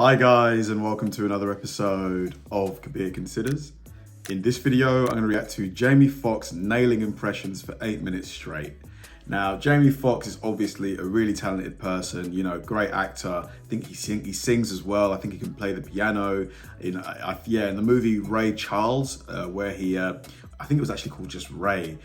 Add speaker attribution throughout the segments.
Speaker 1: Hi guys, and welcome to another episode of Kabir Considers. In this video, I'm going to react to Jamie Foxx nailing impressions for 8 minutes straight. Now, Jamie Foxx is obviously a really talented person, you know, great actor. I think he sings as well. I think he can play the piano. In the movie Ray Charles, where I think it was actually called just Ray.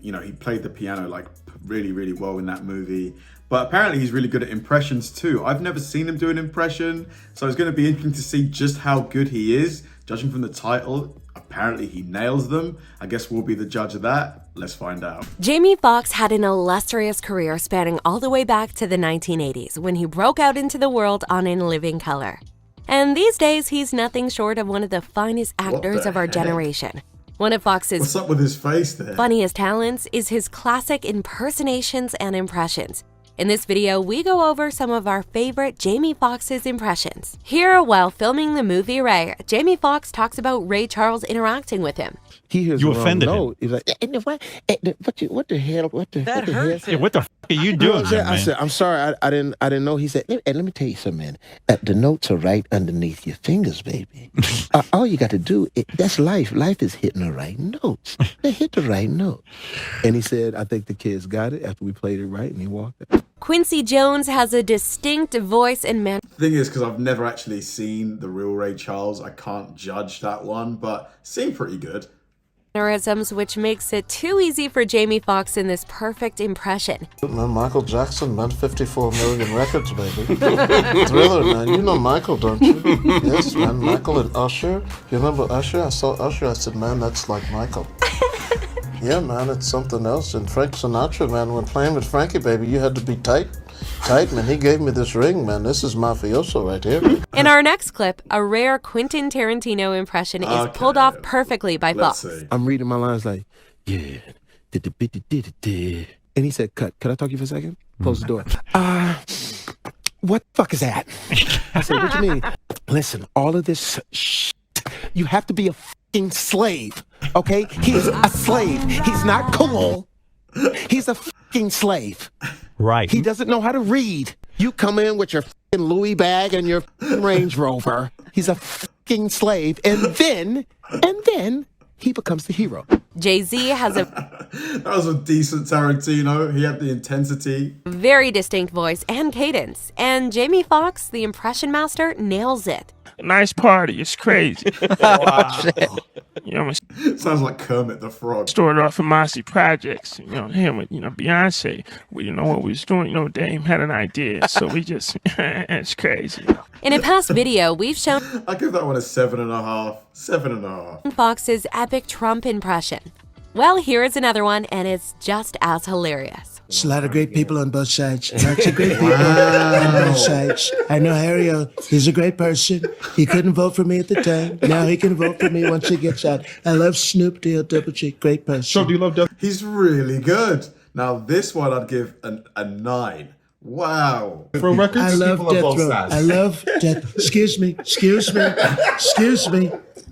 Speaker 1: You know, he played the piano like really, really well in that movie. But apparently he's really good at impressions too. I've never seen him do an impression, so it's going to be interesting to see just how good he is. Judging from the title, apparently he nails them. I guess we'll be the judge of that. Let's find out.
Speaker 2: Jamie Foxx had an illustrious career spanning all the way back to the 1980s when he broke out into the world on In Living Color. And these days, he's nothing short of one of the finest actors of our generation. One of Foxx's
Speaker 1: What's up with his face there?
Speaker 2: funniest talents is his classic impersonations and impressions. In this video, we go over some of our favorite Jamie Foxx's impressions. Here, while filming the movie Ray, Jamie Foxx talks about Ray Charles interacting with him.
Speaker 3: He hears
Speaker 4: you offended him.
Speaker 3: He's like, what the hell?
Speaker 4: That hurts. Yeah, what the f are you doing, man?
Speaker 3: I said, I'm sorry, I didn't know. He said, let me tell you something, man. The notes are right underneath your fingers, baby. All you got to do, that's life. Life is hitting the right notes. They hit the right note. And he said, I think the kids got it after we played it right, and he walked out.
Speaker 2: Quincy Jones has a distinct voice and
Speaker 1: The thing is, because I've never actually seen the real Ray Charles, I can't judge that one, but seemed pretty good.
Speaker 2: mannerisms, which makes it too easy for Jamie Foxx in this perfect impression.
Speaker 5: Man, Michael Jackson, man, 54 million records, baby. Thriller, man. You know Michael, don't you? Yes, man. Michael and Usher. You remember Usher? I saw Usher. I said, man, that's like Michael. Yeah, man, it's something else. And Frank Sinatra, man, when playing with Frankie, baby, you had to be tight, man. He gave me this ring, man. This is mafioso right here.
Speaker 2: In our next clip, a rare Quentin Tarantino impression is pulled off perfectly by Foxx.
Speaker 3: I'm reading my lines like, yeah, and he said, cut. Can I talk to you for a second? Close the door. What the fuck is that? I said, what you mean? Listen, all of this shit, you have to be a fucking slave, okay? He's a slave. He's not cool. He's a fucking slave.
Speaker 4: Right.
Speaker 3: He doesn't know how to read. You come in with your fucking Louis bag and your Range Rover. He's a fucking slave. And then he becomes the hero.
Speaker 2: Jay-Z has a
Speaker 1: That was a decent Tarantino. He had the intensity.
Speaker 2: very distinct voice and cadence. And Jamie Foxx, the impression master, nails it.
Speaker 6: Nice party. It's crazy.
Speaker 1: Wow.
Speaker 6: You know,
Speaker 1: Sounds like Kermit the Frog.
Speaker 6: started off in Mossy Projects. You know, him with, Beyonce. We didn't know what we was doing. Dame had an idea. So we just, it's crazy.
Speaker 2: In a past video, we've shown
Speaker 1: I give that one a 7.5. 7.5.
Speaker 2: Foxx's epic Trump impression. Well, here is another one, and it's just as hilarious.
Speaker 7: There's a lot of great people on both sides. Lots of great people on both sides. I know Harry, he's a great person. He couldn't vote for me at the time. Now he can vote for me once he gets out. I love Snoop Deal Double G. Great person.
Speaker 4: So do you love Death?
Speaker 1: He's really good. Now this one I'd give a 9. Wow.
Speaker 4: Row Records?
Speaker 7: I love Death Row. I love Death. Excuse me.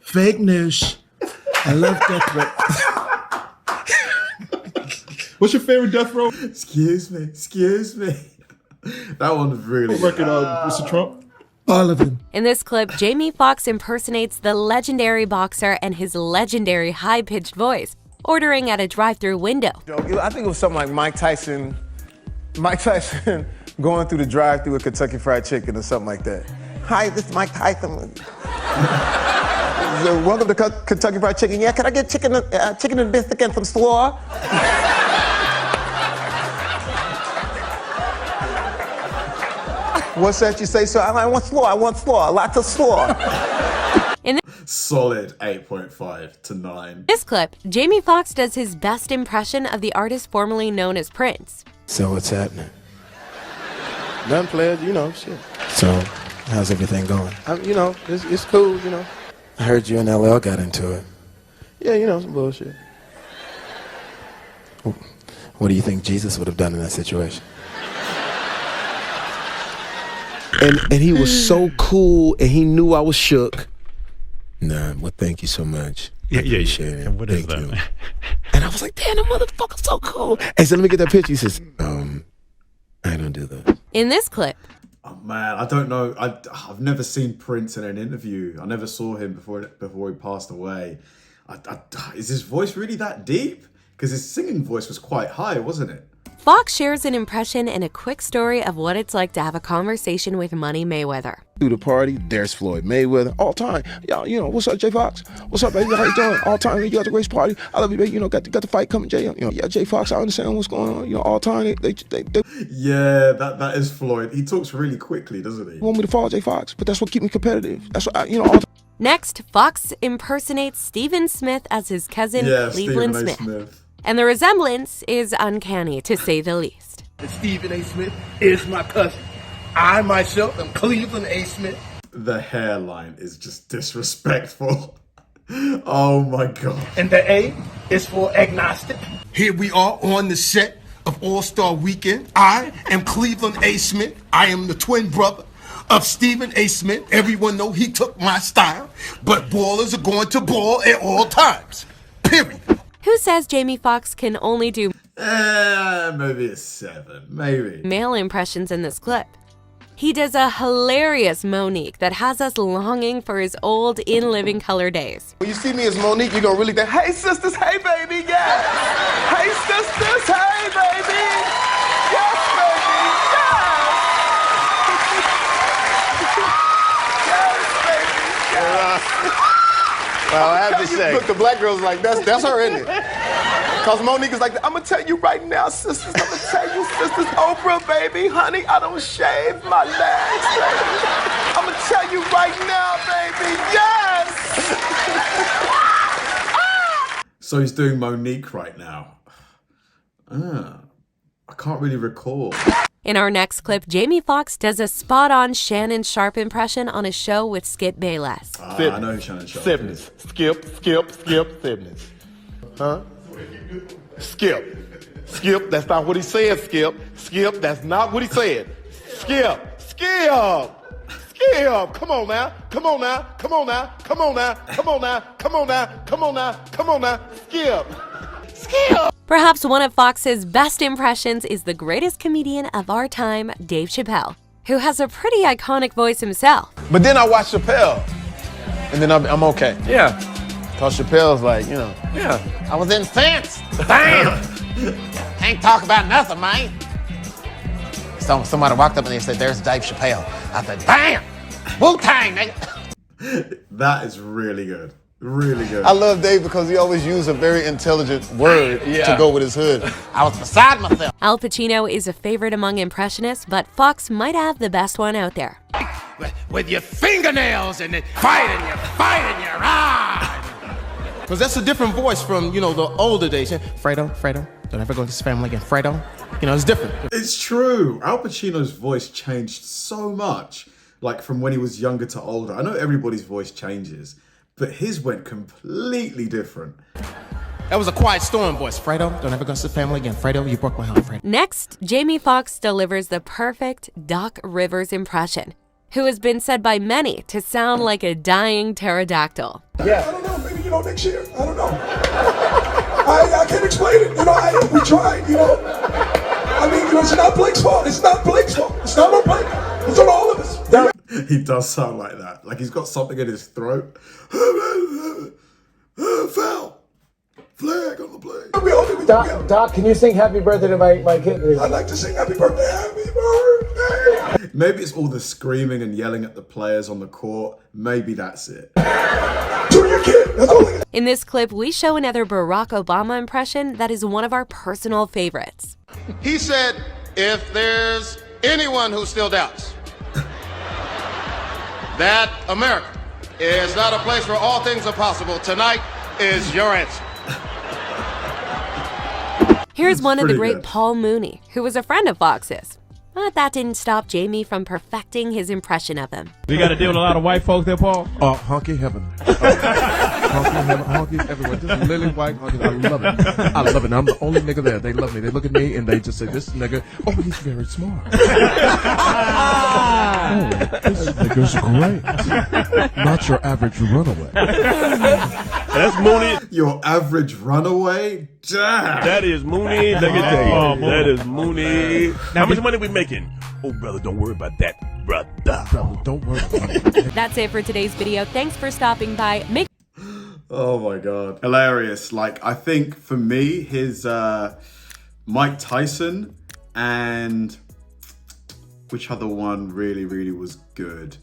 Speaker 7: Fake news. I love Death Row.
Speaker 4: What's your favorite Death Row
Speaker 1: Excuse me. That one's really good.
Speaker 4: record, Mr. Trump?
Speaker 7: All of them.
Speaker 2: In this clip, Jamie Foxx impersonates the legendary boxer and his legendary high-pitched voice, ordering at a drive-thru window.
Speaker 8: I think it was something like Mike Tyson going through the drive-thru with Kentucky Fried Chicken or something like that. Hi, this is Mike Tyson. Welcome to Kentucky Fried Chicken. Yeah, can I get chicken and biscuit and some slaw? What's that you say, sir? I want slaw, lots of slaw.
Speaker 1: Solid 8.5 to 9.
Speaker 2: In this clip, Jamie Foxx does his best impression of the artist formerly known as Prince.
Speaker 3: So what's happening? None players, shit. So how's everything going? It's cool, I heard you and LL got into it. Yeah, some bullshit. What do you think Jesus would have done in that situation? And he was so cool, and he knew I was shook. Nah, well, thank you so much.
Speaker 4: Yeah.
Speaker 3: It.
Speaker 4: What is
Speaker 3: Thank
Speaker 4: that?
Speaker 3: you. And I was like, damn, that motherfucker's so cool. And so let me get that picture. He says, I don't do that.
Speaker 2: In this clip,
Speaker 1: Oh man, I don't know. I've never seen Prince in an interview. I never saw him before he passed away. Is his voice really that deep? Because his singing voice was quite high, wasn't it?
Speaker 2: Foxx shares an impression and a quick story of what it's like to have a conversation with Money Mayweather.
Speaker 3: Through the party, there's Floyd Mayweather. All time. Y'all, you know, what's up, Jay Foxx? What's up, baby? How you doing? All time. You got the race party. I love you, baby. You know, got the fight coming, Jay. You know, yeah, Jay Foxx, I understand what's going on. You know, all time. They
Speaker 1: Yeah, that is Floyd. He talks really quickly, doesn't he?
Speaker 3: want me to follow Jay Foxx, but that's what keep me competitive. That's what, you know, all
Speaker 2: Next, Foxx impersonates Stephen Smith as his cousin Cleveland
Speaker 1: Stephen A.
Speaker 2: Smith. And the resemblance is uncanny, to say the least.
Speaker 7: Stephen A. Smith is my cousin. I myself am Cleveland A. Smith.
Speaker 1: The hairline is just disrespectful. Oh my God.
Speaker 7: And the A is for agnostic. Here we are on the set of All-Star Weekend. I am Cleveland A. Smith. I am the twin brother of Stephen A. Smith. Everyone know he took my style, but ballers are going to ball at all times. Period.
Speaker 2: Who says Jamie Foxx can only do
Speaker 1: Maybe a 7. Maybe.
Speaker 2: male impressions in this clip? He does a hilarious Monique that has us longing for his old In Living Color days.
Speaker 8: When you see me as Monique, you're gonna really think, hey sisters, hey baby, yes. Hey sisters, hey baby. Yes, baby, yes. Yes, baby, yes. Well, I have to say. Look, the black girl's like, that's her, isn't it? Because Monique is like, I'm going to tell you right now, sisters. I'm going to tell you, sisters. Oprah, baby, honey, I don't shave my legs, baby. I'm going to tell you right now, baby. Yes!
Speaker 1: So he's doing Monique right now. I can't really recall.
Speaker 2: In our next clip, Jamie Foxx does a spot-on Shannon Sharpe impression on a show with Skip Bayless.
Speaker 1: I know who Shannon Sharpe is.
Speaker 5: Skip, Sibness. Huh? Skip, that's not what he said, Skip. Skip, that's not what he said. Skip. Come on now. Skip.
Speaker 2: Perhaps one of Foxx's best impressions is the greatest comedian of our time, Dave Chappelle, who has a pretty iconic voice himself.
Speaker 8: But then I watch Chappelle, and then I'm okay.
Speaker 9: Yeah.
Speaker 8: Because Chappelle's like, you know.
Speaker 9: Yeah.
Speaker 8: I was incensed. Damn. Can't talk about nothing, man. So somebody walked up and they said, there's Dave Chappelle. I said, damn. Wu-Tang, nigga.
Speaker 1: That is really good. Really good.
Speaker 8: I love Dave because he always used a very intelligent word to go with his hood. I was beside myself.
Speaker 2: Al Pacino is a favorite among impressionists, but Foxx might have the best one out there.
Speaker 7: With your fingernails and then fighting your eyes.
Speaker 3: Because that's a different voice from, you know, the older days. Fredo, don't ever go to his family again. Fredo, you know, it's different.
Speaker 1: It's true. Al Pacino's voice changed so much, like from when he was younger to older. I know everybody's voice changes, but his went completely different.
Speaker 3: That was a quiet storm voice. Fredo, don't ever go to the family again. Fredo, you broke my heart, Fredo.
Speaker 2: Next, Jamie Foxx delivers the perfect Doc Rivers impression, who has been said by many to sound like a dying pterodactyl.
Speaker 10: Yeah. I don't know, maybe, next year. I don't know. I can't explain it. We tried, I mean, it's not Blake's fault. It's not Blake's fault. It's not on Blake. It's on all of us.
Speaker 1: He does sound like that. Like he's got something in his throat. Foul. Flag on the plane.
Speaker 11: Doc, can you sing happy birthday to my kid?
Speaker 10: I'd like to sing happy birthday, happy birthday.
Speaker 1: Maybe it's all the screaming and yelling at the players on the court. Maybe that's it.
Speaker 10: To your kid. That's all it is.
Speaker 2: In this clip, we show another Barack Obama impression that is one of our personal favorites.
Speaker 5: He said, if there's anyone who still doubts that America is not a place where all things are possible, tonight is your answer.
Speaker 2: Here's one of the
Speaker 1: pretty
Speaker 2: great
Speaker 1: good.
Speaker 2: Paul Mooney, who was a friend of Fox's. But that didn't stop Jamie from perfecting his impression of him.
Speaker 9: You got to deal with a lot of white folks there, Paul?
Speaker 3: Honky heaven. Honky heaven, honky everywhere. Just lily white honky. I love it. I love it. I'm the only nigga there. They love me. They look at me and they just say, this nigga, oh, he's very smart. Oh, this nigga's great. Not your average runaway.
Speaker 9: That's Mooney.
Speaker 1: Your average runaway? Damn.
Speaker 9: That is Mooney. Let me tell you. That is Mooney. How much money we making? Oh, brother, don't worry about that.
Speaker 4: Brother, don't worry about it.
Speaker 2: That's it for today's video. Thanks for stopping by. Make
Speaker 1: Oh my God. Hilarious. Like, I think for me, his Mike Tyson and which other one really was good?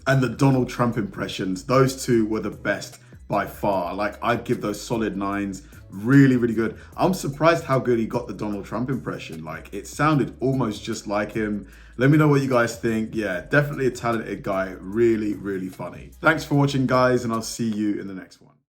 Speaker 1: And the Donald Trump impressions. Those two were the best by far. Like, I'd give those solid 9s. Really good. I'm surprised how good he got the Donald Trump impression. Like, it sounded almost just like him. Let me know what you guys think. Yeah, definitely a talented guy. Really funny. Thanks for watching, guys, and I'll see you in the next one.